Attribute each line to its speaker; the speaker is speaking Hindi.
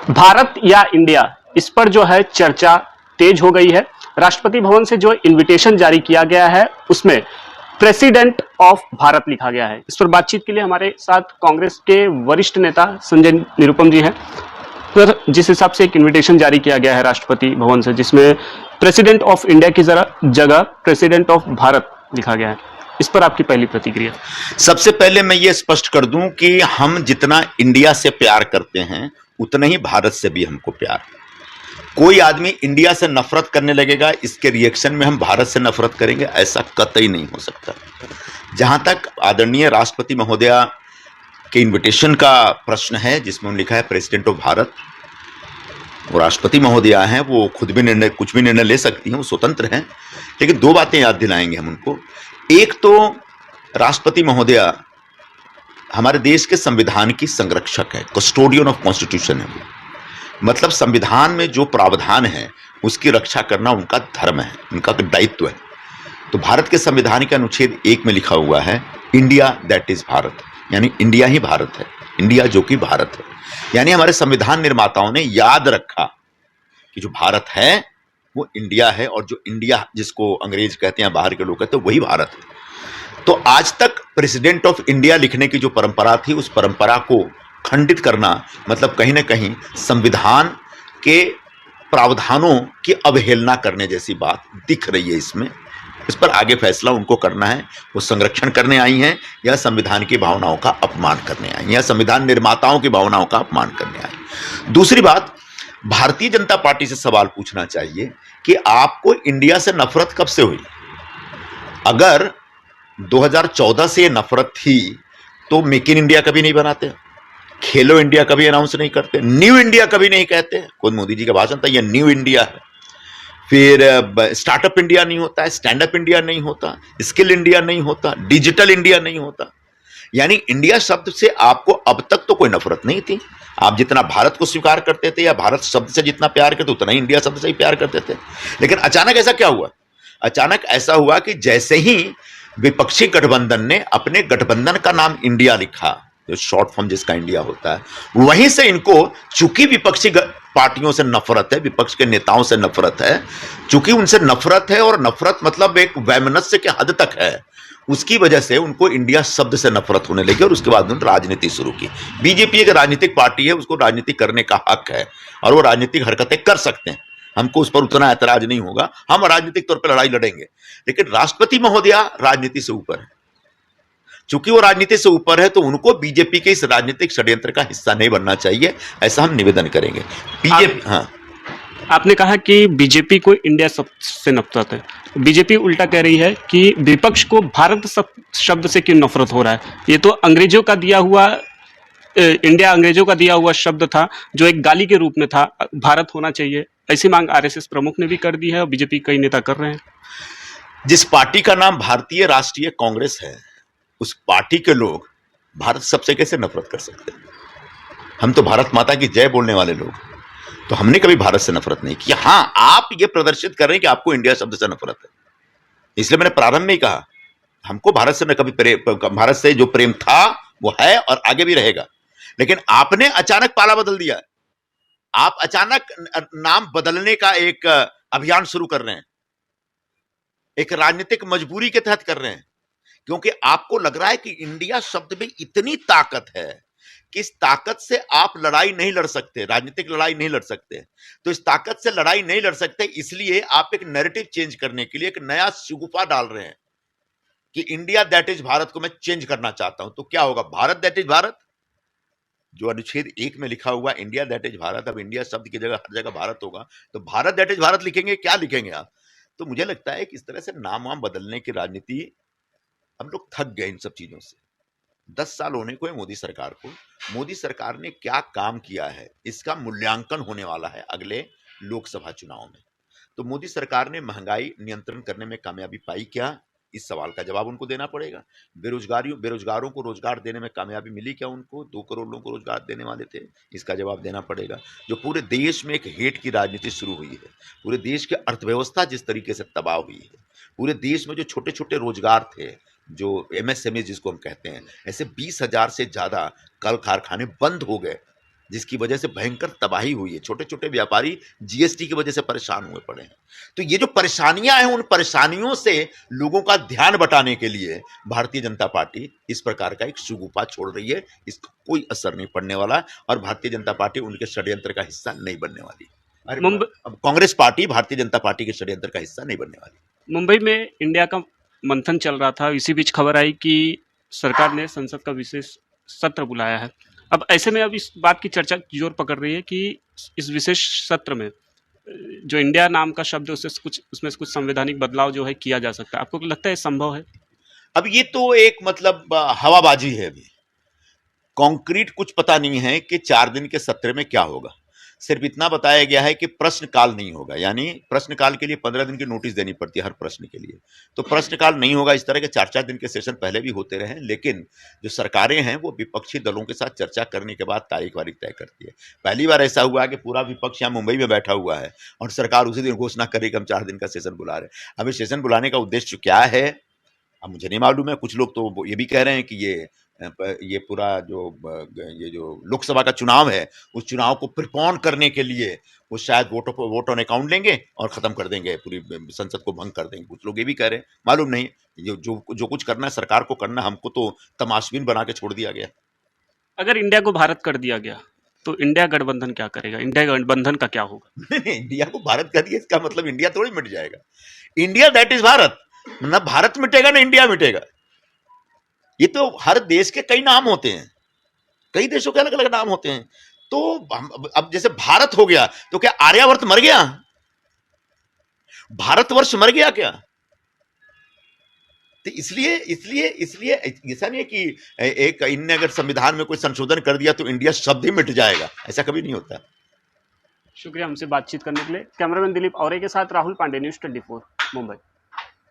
Speaker 1: भारत या इंडिया, इस पर जो है चर्चा तेज हो गई है। राष्ट्रपति भवन से जो इनविटेशन जारी किया गया है उसमें प्रेसिडेंट ऑफ भारत लिखा गया है। इस पर बातचीत के लिए हमारे साथ कांग्रेस के वरिष्ठ नेता संजय निरुपम जी हैं। सर, जिस हिसाब से एक इनविटेशन जारी किया गया है राष्ट्रपति भवन से, जिसमें प्रेसिडेंट ऑफ इंडिया की जगह प्रेसिडेंट ऑफ भारत लिखा गया है, इस पर आपकी पहली प्रतिक्रिया?
Speaker 2: सबसे पहले मैं ये स्पष्ट कर दूं कि हम जितना इंडिया से प्यार करते हैं उतना ही भारत से भी हमको प्यार। कोई आदमी इंडिया से नफरत करने लगेगा, इसके रिएक्शन में हम भारत से नफरत करेंगे, ऐसा कतई नहीं हो सकता। जहां तक आदरणीय राष्ट्रपति महोदया के इनविटेशन का प्रश्न है, जिसमें लिखा है प्रेसिडेंट ऑफ भारत, वो राष्ट्रपति महोदया हैं, वो खुद भी कुछ भी निर्णय ले सकती हैं, वो स्वतंत्र हैं। लेकिन दो बातें याद दिलाएंगे हम उनको। एक तो राष्ट्रपति महोदया हमारे देश के संविधान की संरक्षक है, कस्टोडियन ऑफ कॉन्स्टिट्यूशन है। मतलब संविधान में जो प्रावधान है उसकी रक्षा करना उनका धर्म है, उनका दायित्व है। तो भारत के संविधान के अनुच्छेद 1 में लिखा हुआ है इंडिया दैट इज भारत, यानी इंडिया ही भारत है, इंडिया जो कि भारत है। यानी हमारे संविधान निर्माताओं ने याद रखा कि जो भारत है वो इंडिया है, और जो इंडिया जिसको अंग्रेज कहते हैं, बाहर के लोग कहते हैं, वही भारत है। तो आज तक प्रेसिडेंट ऑफ इंडिया लिखने की जो परंपरा थी, उस परंपरा को खंडित करना मतलब कहीं ना कहीं संविधान के प्रावधानों की अवहेलना करने जैसी बात दिख रही है इसमें। इस पर आगे फैसला उनको करना है। वो संरक्षण करने आई हैं या संविधान की भावनाओं का अपमान करने आई, या संविधान निर्माताओं की भावनाओं का अपमान करने आई। दूसरी बात, भारतीय जनता पार्टी से सवाल पूछना चाहिए कि आपको इंडिया से नफरत कब से हुई? अगर 2014 से ये नफरत थी तो मेक इन इंडिया कभी नहीं बनाते, खेलो इंडिया कभी अनाउंस नहीं करते, न्यू इंडिया कभी नहीं कहते। खुद मोदी जी का भाषण था, ये न्यू इंडिया है। फिर स्टार्टअप इंडिया नहीं होता है, स्टैंड अप इंडिया नहीं होता, स्किल इंडिया नहीं होता, डिजिटल इंडिया नहीं होता। यानी इंडिया शब्द से आपको अब तक तो कोई नफरत नहीं थी। आप जितना भारत को स्वीकार करते थे या भारत शब्द से जितना प्यार करते उतना ही इंडिया शब्द से ही प्यार करते थे। लेकिन अचानक ऐसा क्या हुआ? अचानक ऐसा हुआ कि जैसे ही विपक्षी गठबंधन ने अपने गठबंधन का नाम इंडिया लिखा, जो शॉर्ट फॉर्म जिसका इंडिया होता है, वहीं से इनको, चूंकि विपक्षी पार्टियों से नफरत है, विपक्ष के नेताओं से नफरत है, चूंकि उनसे नफरत है और नफरत मतलब एक वैमनस्य के हद तक है, उसकी वजह से उनको इंडिया शब्द से नफरत होने लगी और उसके बाद उन्होंने राजनीति शुरू की। बीजेपी एक राजनीतिक पार्टी है, उसको राजनीति करने का हक है और वो राजनीतिक हरकतें कर सकते हैं, हमको उस पर उतना ऐतराज नहीं होगा, हम राजनीतिक तौर पर लड़ाई लड़ेंगे। लेकिन राष्ट्रपति महोदया राजनीति से ऊपर है। चूंकि वो राजनीति से ऊपर है तो उनको बीजेपी के इस राजनीतिक षड्यंत्र का हिस्सा नहीं बनना चाहिए, ऐसा हम निवेदन करेंगे। बीजेपी, हाँ,
Speaker 1: आपने कहा कि बीजेपी को इंडिया से नफरत है। बीजेपी उल्टा कह रही है कि विपक्ष को भारत शब्द से क्यों नफरत हो रहा है? ये तो अंग्रेजों का दिया हुआ, इंडिया अंग्रेजों का दिया हुआ शब्द था जो एक गाली के रूप में था, भारत होना चाहिए। ऐसी मांग आरएसएस प्रमुख ने भी कर दी है और बीजेपी कई नेता कर रहे हैं।
Speaker 2: जिस पार्टी का नाम भारतीय राष्ट्रीय कांग्रेस है, उस पार्टी के लोग भारत शब्द से कैसे नफरत कर सकते हैं? हम तो भारत माता की जय बोलने वाले लोग, तो हमने कभी भारत से नफरत नहीं की। हां, आप ये प्रदर्शित कर रहे हैं कि आपको इंडिया शब्द से नफरत है, इसलिए मैंने प्रारंभ में ही कहा हमको भारत से न कभी भारत से जो प्रेम था वो है और आगे भी रहेगा। लेकिन आपने अचानक पाला बदल दिया। आप अचानक नाम बदलने का एक अभियान शुरू कर रहे हैं, एक राजनीतिक मजबूरी के तहत कर रहे हैं, क्योंकि आपको लग रहा है कि इंडिया शब्द में इतनी ताकत है कि इस ताकत से आप लड़ाई नहीं लड़ सकते, राजनीतिक लड़ाई नहीं लड़ सकते। तो इस ताकत से लड़ाई नहीं लड़ सकते, इसलिए आप एक नैरेटिव चेंज करने के लिए एक नया शिगुफा डाल रहे हैं कि इंडिया दैट इज भारत को मैं चेंज करना चाहता हूं। तो क्या होगा? भारत दैट इज भारत, जो अनुच्छेद 1 में लिखा हुआ इंडिया दैट इज भारत, अब इंडिया शब्द की जगह हर जगह भारत होगा, तो भारत दैट इज भारत लिखेंगे, क्या लिखेंगे आप? तो मुझे लगता है कि इस तरह से नाम वाम बदलने की राजनीति, हम लोग थक गए इन सब चीजों से। 10 साल होने को है मोदी सरकार को। मोदी सरकार ने क्या काम किया है इसका मूल्यांकन होने वाला है अगले लोकसभा चुनाव में। तो मोदी सरकार ने महंगाई नियंत्रण करने में कामयाबी पाई क्या, इस सवाल का जवाब उनको देना पड़ेगा। बेरोजगारों को रोजगार देने में कामयाबी मिली क्या उनको? 2 करोड़ लोगों को रोजगार देने वाले थे, इसका जवाब देना पड़ेगा। जो पूरे देश में एक हेट की राजनीति शुरू हुई है, पूरे देश की अर्थव्यवस्था जिस तरीके से तबाह हुई है, पूरे देश में जो छोटे छोटे रोजगार थे, जो एमएसएमई जिसको हम कहते हैं, ऐसे 20,000 से ज्यादा कल कारखाने बंद हो गए। जिसकी वजह से भयंकर तबाही हुई है। छोटे छोटे व्यापारी जीएसटी की वजह से परेशान हुए पड़े हैं। तो ये जो परेशानियां हैं, उन परेशानियों से लोगों का ध्यान बटाने के लिए भारतीय जनता पार्टी इस प्रकार का एक सुगुफा छोड़ रही है। इसका कोई असर नहीं पड़ने वाला और भारतीय जनता पार्टी उनके षड्यंत्र का हिस्सा नहीं बनने वाली। अब कांग्रेस पार्टी भारतीय जनता पार्टी के षड्यंत्र का हिस्सा नहीं बनने वाली।
Speaker 1: मुंबई में इंडिया का मंथन चल रहा था, इसी बीच खबर आई कि सरकार ने संसद का विशेष सत्र बुलाया है। अब ऐसे में अब इस बात की चर्चा जोर पकड़ रही है कि इस विशेष सत्र में जो इंडिया नाम का शब्द है उसमें से कुछ संवैधानिक बदलाव जो है किया जा सकता है। आपको लगता है संभव है?
Speaker 2: अब ये तो एक मतलब हवाबाजी है। अभी कॉन्क्रीट कुछ पता नहीं है कि 4 दिन के सत्र में क्या होगा। सिर्फ इतना बताया गया है कि प्रश्नकाल नहीं होगा, यानी प्रश्नकाल के लिए 15 दिन की नोटिस देनी पड़ती है हर प्रश्न के लिए। तो प्रश्नकाल नहीं होगा। इस तरह के 4-4 दिन के सेशन पहले भी होते रहे, लेकिन जो सरकारें हैं वो विपक्षी दलों के साथ चर्चा करने के बाद तारीख वारीख तय करती है। पहली बार ऐसा हुआ है कि पूरा विपक्ष यहाँ मुंबई में बैठा हुआ है और सरकार उसी दिन घोषणा करे कि हम 4 दिन का सेशन बुला रहे हैं। अब इस सेशन बुलाने का उद्देश्य क्या है अब मुझे नहीं मालूम है। कुछ लोग तो ये भी कह रहे हैं कि ये पूरा ये जो लोकसभा का चुनाव है उस चुनाव को प्रिपोन करने के लिए वो शायद वोट ऑन अकाउंट लेंगे और खत्म कर देंगे, पूरी संसद को भंग कर देंगे। कुछ लोग ये भी कह रहे हैं, मालूम नहीं। जो कुछ करना है सरकार को करना, हमको तो तमाशबीन बना के छोड़ दिया गया।
Speaker 1: अगर इंडिया को भारत कर दिया गया तो इंडिया गठबंधन क्या करेगा? इंडिया गठबंधन का क्या होगा?
Speaker 2: नहीं, इंडिया को भारत कर दिया इसका मतलब इंडिया थोड़ी मिट जाएगा। इंडिया दैट इज भारत, ना भारत मिटेगा ना इंडिया मिटेगा। ये तो हर देश के कई नाम होते हैं, कई देशों के अलग अलग नाम होते हैं। तो अब जैसे भारत हो गया तो क्या आर्यावर्त मर गया? भारतवर्ष मर गया क्या? तो इसलिए ऐसा नहीं है कि एक इनने अगर संविधान में कोई संशोधन कर दिया तो इंडिया शब्द ही मिट जाएगा, ऐसा कभी नहीं होता।
Speaker 1: शुक्रिया हमसे बातचीत करने के लिए। कैमरामैन दिलीप औरे के साथ राहुल पांडे, न्यूज़ 24 मुंबई।